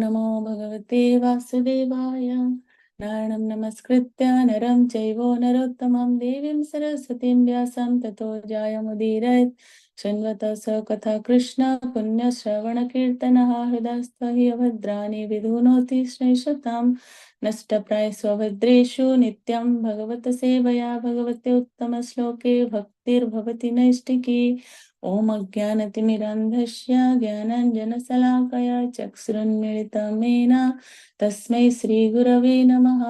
नमो भगवते वासुदेवाय। नारायणं नमस्कृत्य नरं चैव नरोत्तमं देवीं सरस्वतीं व्यासं ततो जयमुदीरयेत्। शृण्वतः स कथा कृष्ण पुण्यश्रवणकीर्तनः हृदयस्थ हि अभद्राणि विधुनोति श्रेष्ठतां। नष्टप्रायस्वभद्रेषु नित्यं भगवत सेवया भगवते उत्तमश्लोके भक्तिर्भवति नैष्टिकी। ॐ अज्ञानतिमिरान्धस्य ज्ञानाञ्जनशलाकया चक्षुरुन्मीलितं तस्मै श्रीगुरवे नमः।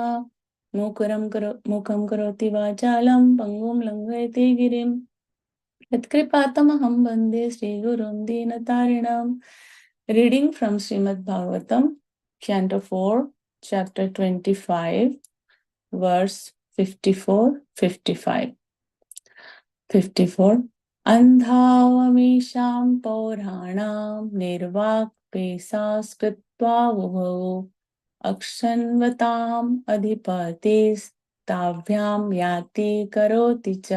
मूकं करोति वाचालं पङ्गुं लङ्घयति गिरिं यत्कृपातमहं वन्दे श्रीगुरुं दीनतारिणम्। Reading from Srimad Bhagavatam, Canto 4, Chapter 25, verse 54, 55. 54. अन्धावमीशां पौराणां निर्वाक्पेशास्कृत्वा उभौ अक्षन्वताम् अधिपतिस्ताभ्यां याति करोति च.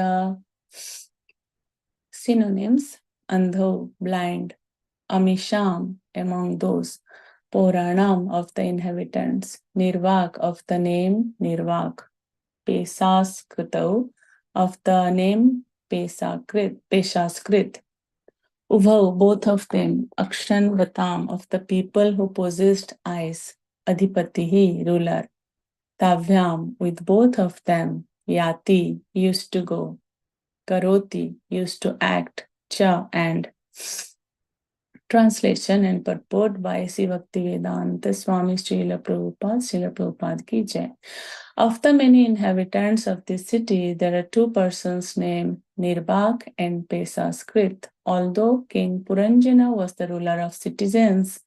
Synonyms: andho, blind; amisham, among those; Puranam, of the inhabitants; Nirvak, of the name Nirvak; Pesaskritau, of the name Peshakrit; Uvau, both of them; Akshanvatam, of the people who possessed eyes; Adhipatihi, ruler; Tavyam, with both of them; Yati, used to go; Karoti, used to act; Cha, and. Translation and purport by Sri Bhaktivedanta Swami Srila Prabhupada ki Jai. Of the many inhabitants of this city, there are two persons named Nirbhak and Pesaskrit. Although King Puranjana was the ruler of citizens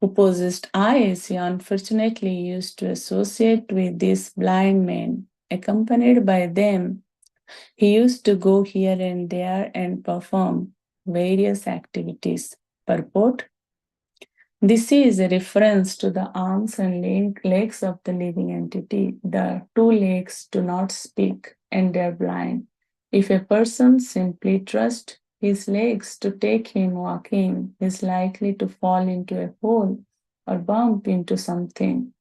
who possessed eyes, he unfortunately used to associate with these blind men. Accompanied by them, he used to go here and there and perform various activities. Purport: this is a reference to the arms and legs of the living entity. The two legs do not speak and they are blind. If a person simply trusts his legs to take him walking, he is likely to fall into a hole or bump into something.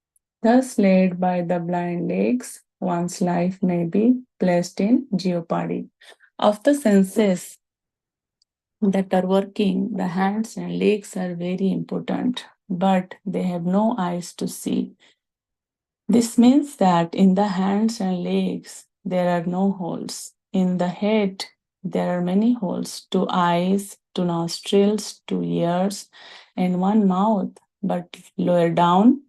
Thus led by the blind legs, one's life may be placed in jeopardy. Of the senses that are working, the hands and legs are very important, but they have no eyes to see. This means that in the hands and legs, there are no holes. In the head, there are many holes: 2 eyes, 2 nostrils, 2 ears, and 1 mouth. But lower down,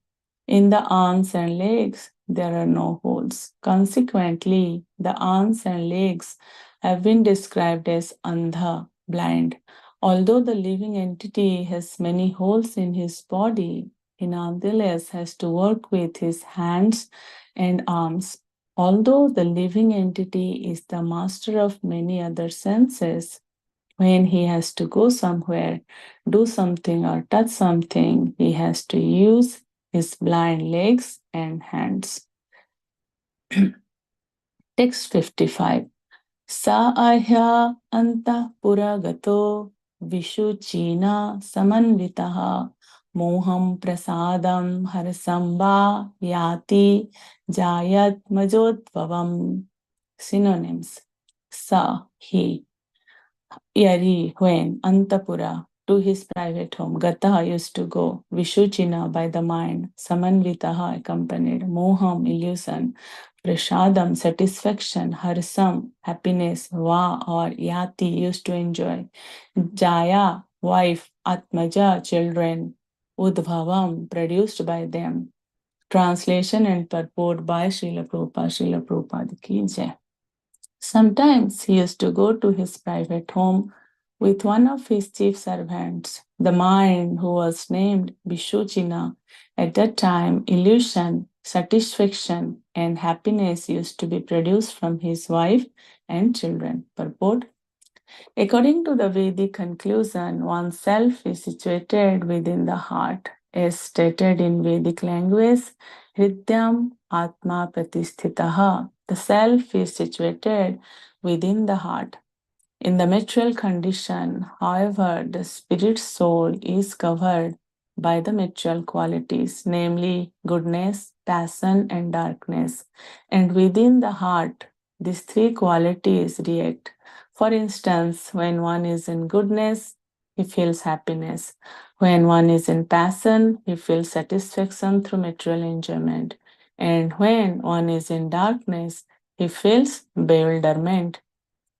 in the arms and legs, there are no holes. Consequently, the arms and legs have been described as andha, blind. Although the living entity has many holes in his body, he nonetheless has to work with his hands and arms. Although the living entity is the master of many other senses, when he has to go somewhere, do something, or touch something, he has to use his blind legs and hands. Text 55. Sa ahya antah puragato vishuchina samanvitaha moham prasadam harsamba yati jayat majodvavam. Synonyms: sa, he; yari, when; antapura, to his private home; gataha, used to go; vishuchina, by the mind; samanvitaha, accompanied; moham, illusion; prasadam, satisfaction; harsam, happiness; va, or yati, used to enjoy; jaya, wife; atmaja, children; udbhavam, produced by them. Translation and purport by Srila Prabhupada ki Jai. Sometimes he used to go to his private home with one of his chief servants, the mind, who was named Vishuchina. At that time, illusion, satisfaction, and happiness used to be produced from his wife and children. Purport: according to the Vedic conclusion, oneself is situated within the heart. As stated in Vedic language, Hridyam Atma Pratisthitaha, the self is situated within the heart. In the material condition, however, the spirit soul is covered by the material qualities, namely goodness, passion, and darkness. And within the heart, these three qualities react. For instance, when one is in goodness, he feels happiness. When one is in passion, he feels satisfaction through material enjoyment. And when one is in darkness, he feels bewilderment.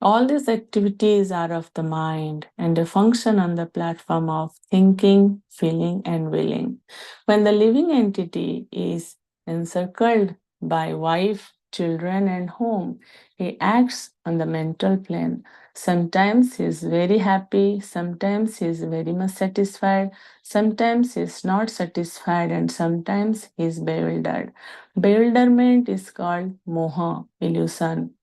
All these activities are of the mind and they function on the platform of thinking, feeling, and willing. When the living entity is encircled by wife, children, and home, he acts on the mental plane. Sometimes he is very happy, sometimes he is very much satisfied, sometimes he is not satisfied, and sometimes he is bewildered. Bewilderment is called moha, illusion.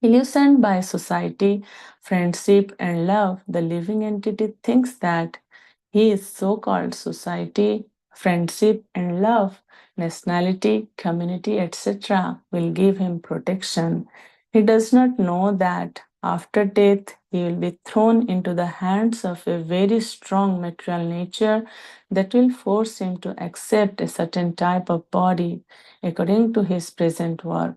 Illusioned by society, friendship, and love, the living entity thinks that his so called society, friendship, and love, nationality, community, etc., will give him protection. He does not know that after death, he will be thrown into the hands of a very strong material nature that will force him to accept a certain type of body according to his present work.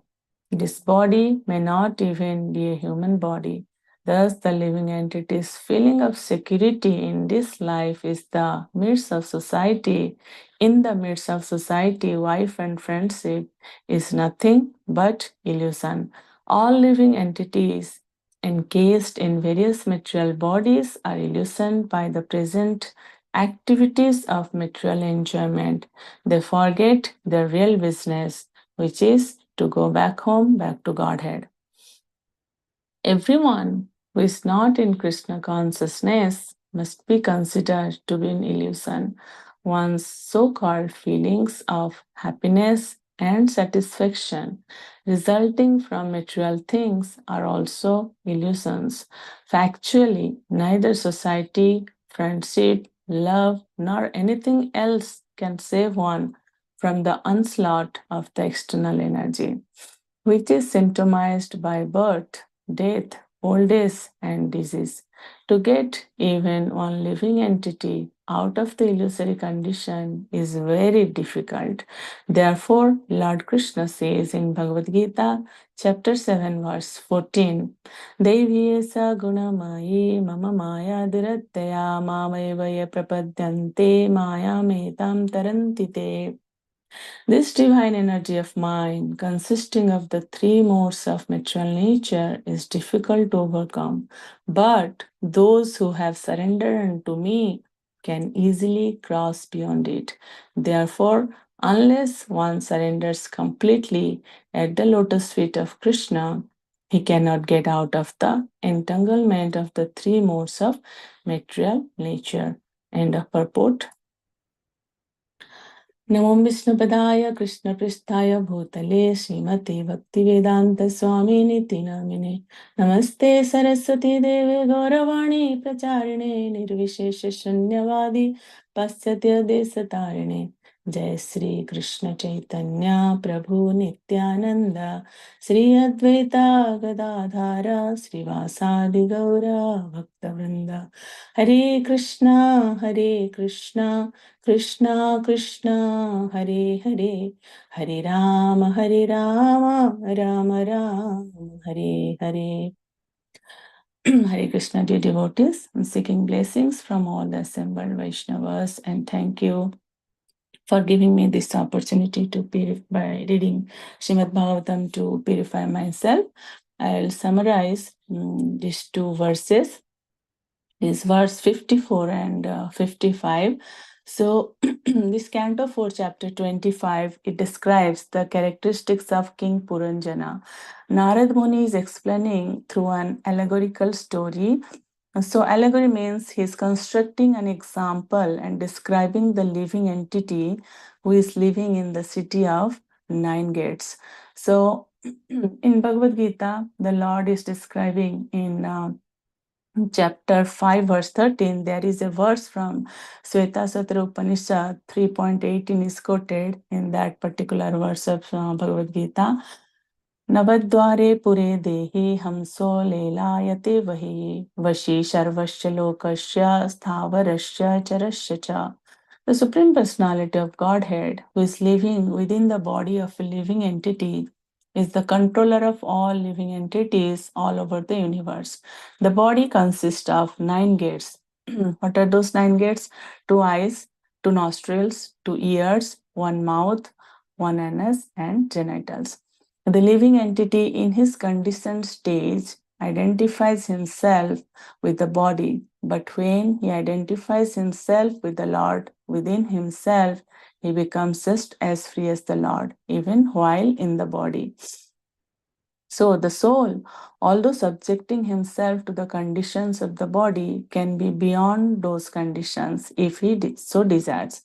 This body may not even be a human body. Thus, the living entity's feeling of security in this life is the midst of society. In the midst of society, wife and friendship is nothing but illusion. All living entities encased in various material bodies are illusioned by the present activities of material enjoyment. They forget their real business, which is to go back home, back to Godhead. Everyone who is not in Krishna consciousness must be considered to be an illusion. One's so called feelings of happiness and satisfaction resulting from material things are also illusions. Factually, neither society, friendship, love, nor anything else can save one from the onslaught of the external energy, which is symptomized by birth, death, old age, and disease. To get even one living entity out of the illusory condition is very difficult. Therefore, Lord Krishna says in Bhagavad Gita, chapter 7, verse 14, Devyesa gunamayi mama maya dirattaya mamevaya prapadyante maya metam tarantite. This divine energy of mind, consisting of the three modes of material nature, is difficult to overcome. But those who have surrendered unto me can easily cross beyond it. Therefore, unless one surrenders completely at the lotus feet of Krishna, he cannot get out of the entanglement of the three modes of material nature. End of purport. नमो विष्णुपदाय कृष्णपृष्ठाय भूतले श्रीमते भक्तिवेदान्तस्वामिनिति नामिने नमस्ते सरस्वती देवे गौरवाणी प्रचारिणे निर्विशेषशून्यवादी पाश्चात्य देशतारिणे जय श्री कृष्ण चैतन्य प्रभु नित्यानंद श्री अद्वैता गदाधार श्रीवासादि गौर भक्तवृंद हरे Krishna Krishna Krishna Hare Hare Hare Ram Ram Ram Hare Hare. Hare Krishna, dear devotees. I'm seeking blessings from all the assembled Vaishnavas and thank you for giving me this opportunity to by reading Srimad Bhagavatam to purify myself. I'll summarize these two verses. Is verse 54 and 55. So this canto 4 chapter 25, it describes the characteristics of King Puranjana. Narad Muni is explaining through an allegorical story. So allegory means he's constructing an example and describing the living entity who is living in the city of nine gates. So in Bhagavad Gita, the Lord is describing in chapter 5 verse 13, there is a verse from Svetasatra Upanishad 3.18 is quoted in that particular verse of Bhagavad Gita. Navadware pure dehi hamso lelayate vahi vashi sharvasya lokasya sthavarasya charasya cha The Supreme Personality of Godhead, who is living within the body of a living entity, is the controller of all living entities all over the universe. The body consists of 9 gates. What are those 9 gates? 2 eyes, 2 nostrils, 2 ears, 1 mouth, 1 anus, and genitals. The living entity in his conditioned stage identifies himself with the body, but when he identifies himself with the Lord within himself, he becomes just as free as the Lord, even while in the body. So, the soul, although subjecting himself to the conditions of the body, can be beyond those conditions if he so desires.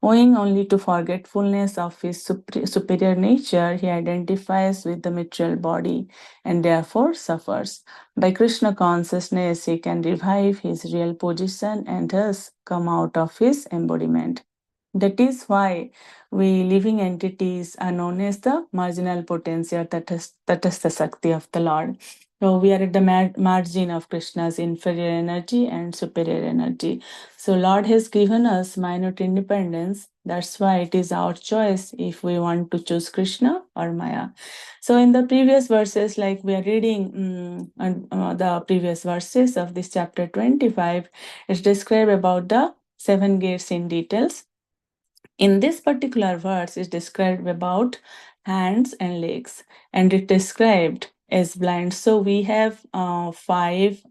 Owing only to forgetfulness of his superior nature, he identifies with the material body and therefore suffers. By Krishna consciousness, he can revive his real position and thus come out of his embodiment. That is why we living entities are known as the marginal potency, that is the Sakti of the Lord. So we are at the margin of Krishna's inferior energy and superior energy. So Lord has given us minute independence. That's why it is our choice if we want to choose Krishna or Maya. So in the previous verses, like we are reading the previous verses of this chapter 25, it's described about the 7 gates in details. In this particular verse is described about hands and legs, and it described as blind. So we have 5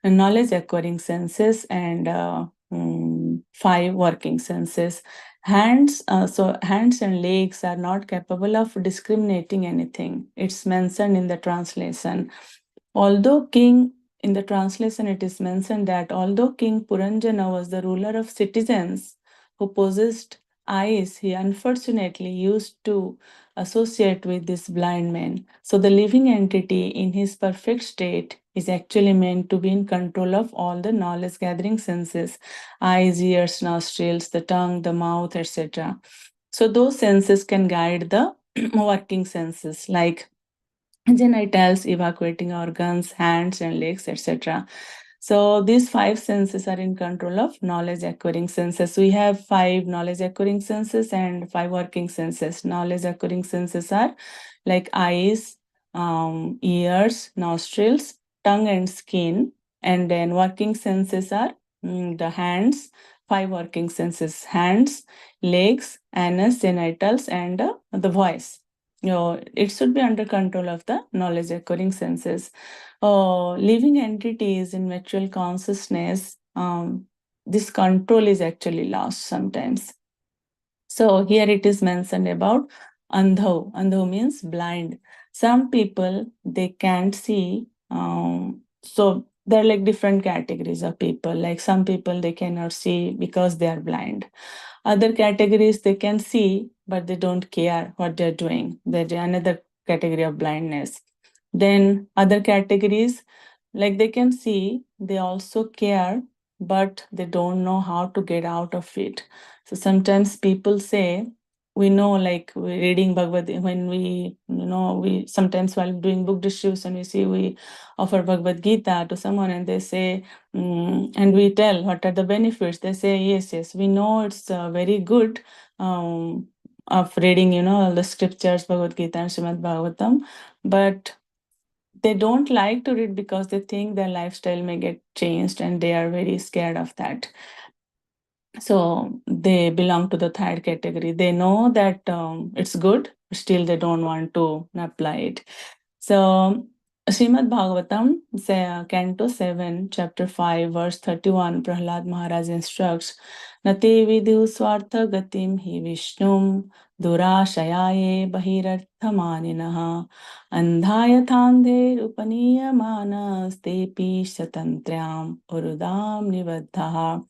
knowledge acquiring senses and 5 working senses. So hands and legs are not capable of discriminating anything. It's mentioned in the translation. Although King, in the translation, it is mentioned that although King Puranjana was the ruler of citizens who possessed eyes, he unfortunately used to associate with this blind man. So the living entity in his perfect state is actually meant to be in control of all the knowledge gathering senses: eyes, ears, nostrils, the tongue, the mouth, etc. So those senses can guide the working senses like genitals, evacuating organs, hands and legs, etc. So these 5 senses are in control of knowledge acquiring senses. We have 5 knowledge acquiring senses and 5 working senses. Knowledge acquiring senses are like eyes, ears, nostrils, tongue and skin. And then working senses are the hands, 5 working senses: hands, legs, anus, genitals, and the voice. It should be under control of the knowledge acquiring senses. Living entities in material consciousness, this control is actually lost sometimes. So here it is mentioned about andho. Andho means blind. Some people, they can't see. So there are like different categories of people. Like some people, they cannot see because they are blind. Other categories, they can see, but they don't care what they're doing. There's another category of blindness. Then other categories, like they can see, they also care, but they don't know how to get out of it. So sometimes people say, we know, like we're reading Bhagavad, when we sometimes while doing book distribution, we see we offer Bhagavad Gita to someone and they say, and we tell what are the benefits. They say, yes, we know it's very good of reading, all the scriptures, Bhagavad Gita and Srimad Bhagavatam, but they don't like to read because they think their lifestyle may get changed and they are very scared of that. So they belong to the third category. They know that it's good, still they don't want to apply it. So Srimad Bhagavatam, Canto 7, Chapter 5, Verse 31, Prahlad Maharaj instructs, Nate vidhu swartha gatim hi vishnum durashayaye bahirarthamaninaha andhayathandhe upaniyamanas tepi shatantriam urudam nivadhaha.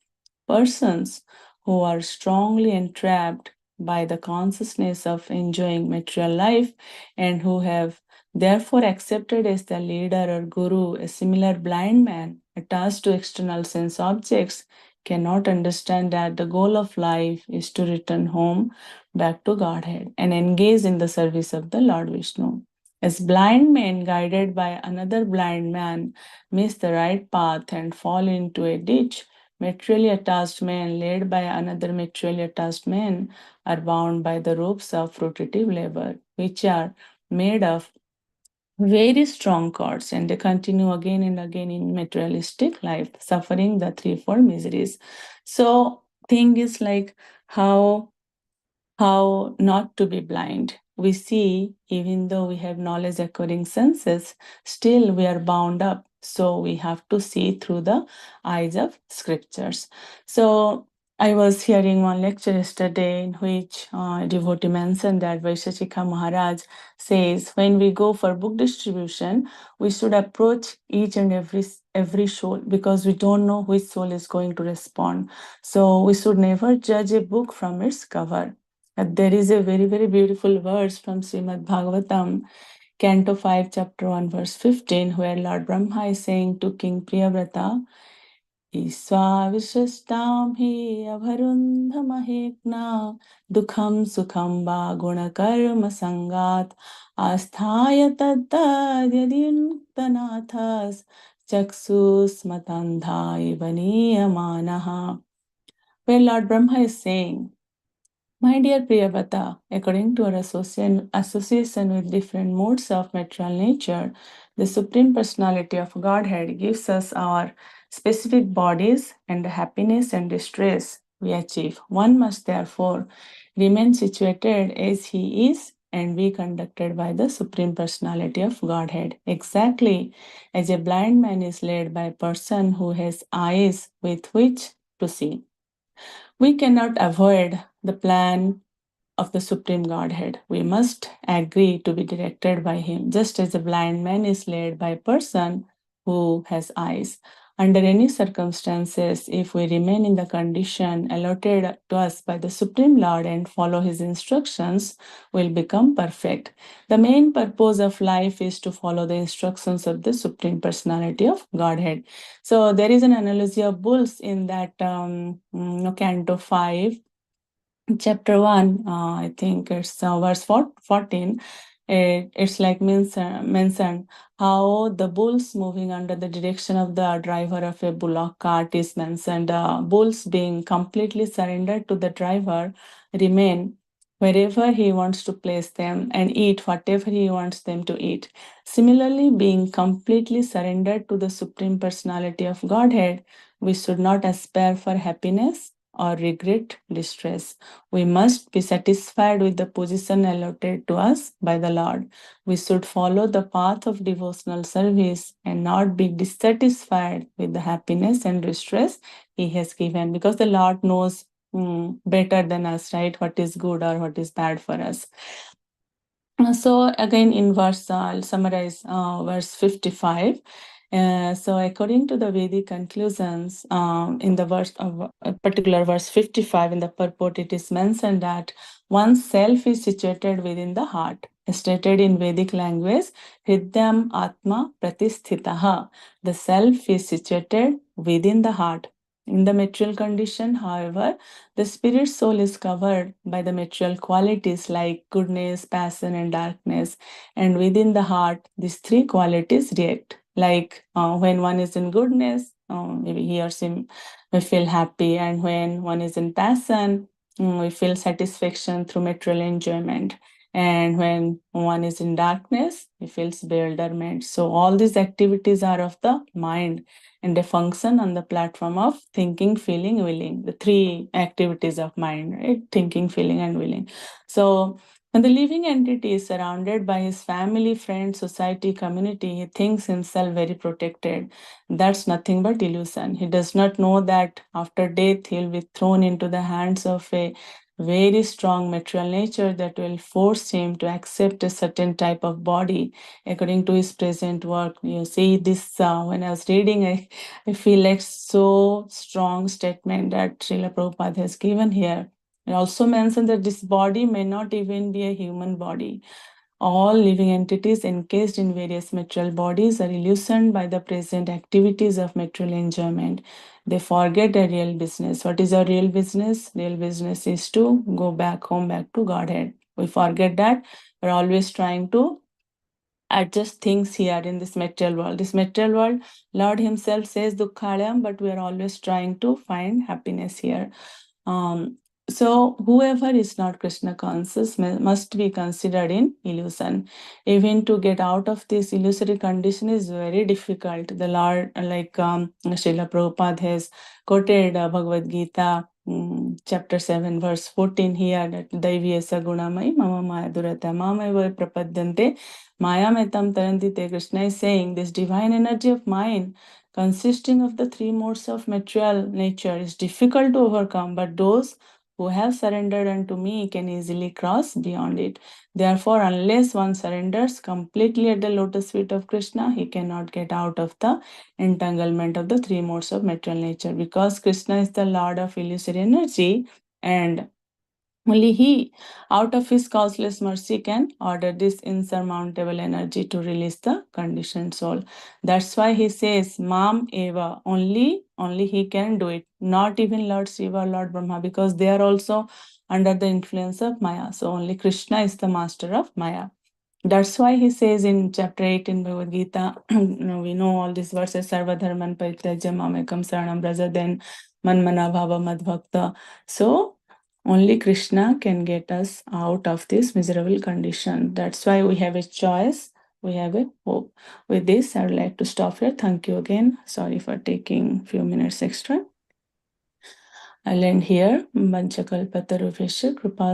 Persons who are strongly entrapped by the consciousness of enjoying material life and who have therefore accepted as their leader or guru a similar blind man attached to external sense objects cannot understand that the goal of life is to return home back to Godhead and engage in the service of the Lord Vishnu. As blind men guided by another blind man miss the right path and fall into a ditch, materially attached men led by another materially attached man are bound by the ropes of rotative labor, which are made of very strong cords, and they continue again and again in materialistic life, suffering the threefold miseries. So, thing is like how not to be blind. We see, even though we have knowledge according senses, still we are bound up. So we have to see through the eyes of scriptures. So I was hearing one lecture yesterday in which a devotee mentioned that Vaisheshika Maharaj says when we go for book distribution, we should approach each and every soul because we don't know which soul is going to respond. So we should never judge a book from its cover. There is a very, very beautiful verse from Srimad Bhagavatam, Canto 5, Chapter 1, verse 15, where Lord Brahma is saying to King Priyavrata, Iswavishastam hi abharundhamahekna dukham sukham va gunakarma sangat asthaya tattad yadinktanathas chaksus matandhai vaniyamanaha. Where Lord Brahma is saying, my dear Priyavata, according to our association with different modes of material nature, the Supreme Personality of Godhead gives us our specific bodies and the happiness and distress we achieve. One must therefore remain situated as he is and be conducted by the Supreme Personality of Godhead, exactly as a blind man is led by a person who has eyes with which to see. We cannot avoid the plan of the Supreme Godhead. We must agree to be directed by Him, just as a blind man is led by a person who has eyes. Under any circumstances, if we remain in the condition allotted to us by the Supreme Lord and follow His instructions, we'll become perfect. The main purpose of life is to follow the instructions of the Supreme Personality of Godhead. So there is an analogy of bulls in that Canto 5, Chapter 1, I think it's verse 14. It's like mentioned how the bulls moving under the direction of the driver of a bullock cart is mentioned. Bulls being completely surrendered to the driver remain wherever he wants to place them and eat whatever he wants them to eat. Similarly, being completely surrendered to the Supreme Personality of Godhead, we should not aspire for happiness or regret distress. We must be satisfied with the position allotted to us by the Lord. We should follow the path of devotional service and not be dissatisfied with the happiness and distress He has given, because the Lord knows better than us, right? What is good or what is bad for us. So again in verse, I'll summarize verse 55. So according to the Vedic conclusions, in the verse of a particular verse 55 in the purport, it is mentioned that oneself is situated within the heart. Stated in Vedic language, Hridyam Atma Pratisthitaha. The self is situated within the heart. In the material condition, however, the spirit soul is covered by the material qualities like goodness, passion, and darkness. And within the heart, these three qualities react. Like when one is in goodness, maybe he or she may feel happy. And when one is in passion, we feel satisfaction through material enjoyment. And when one is in darkness, he feels bewilderment. So all these activities are of the mind and they function on the platform of thinking, feeling, willing. The three activities of mind, right? Thinking, feeling, and willing. So when the living entity is surrounded by his family, friends, society, community, he thinks himself very protected. That's nothing but illusion. He does not know that after death, he'll be thrown into the hands of a very strong material nature that will force him to accept a certain type of body according to his present work. You see this when I was reading, I feel like so strong statement that Srila Prabhupada has given here. It also mentioned that this body may not even be a human body. All living entities encased in various material bodies are illusioned by the present activities of material enjoyment. They forget their real business. What is our real business? Real business is to go back home, back to Godhead. We forget that. We're always trying to adjust things here in this material world. This material world, Lord himself says dukkhalayam, but we are always trying to find happiness here. So whoever is not Krishna conscious must be considered in illusion. Even to get out of this illusory condition is very difficult. The Lord, Srila Prabhupada has quoted Bhagavad Gita, chapter 7, verse 14 here, that Daiviya Sagunamai Mama Maya Durata Mamaiva Prapadyante Maya Metam Tarantite. Krishna is saying this divine energy of mind consisting of the three modes of material nature is difficult to overcome, but those who have surrendered unto me can easily cross beyond it. Therefore, unless one surrenders completely at the lotus feet of Krishna, he cannot get out of the entanglement of the three modes of material nature, because Krishna is the Lord of illusory energy, and only he, out of his causeless mercy, can order this insurmountable energy to release the conditioned soul. That's why he says, Mam Eva, only he can do it. Not even Lord Shiva or Lord Brahma, because they are also under the influence of Maya. So only Krishna is the master of Maya. That's why he says in chapter 8 in Bhagavad Gita, we know all these verses, Sarva Dharman Parityajya Mamekam Saranam Braja, then Manmana Bhava Madbhakta. So only Krishna can get us out of this miserable condition. That's why we have a choice. We have a hope. With this, I would like to stop here. Thank you again. Sorry for taking a few minutes extra. I'll end here. Vanchakalpataruvesha Kripa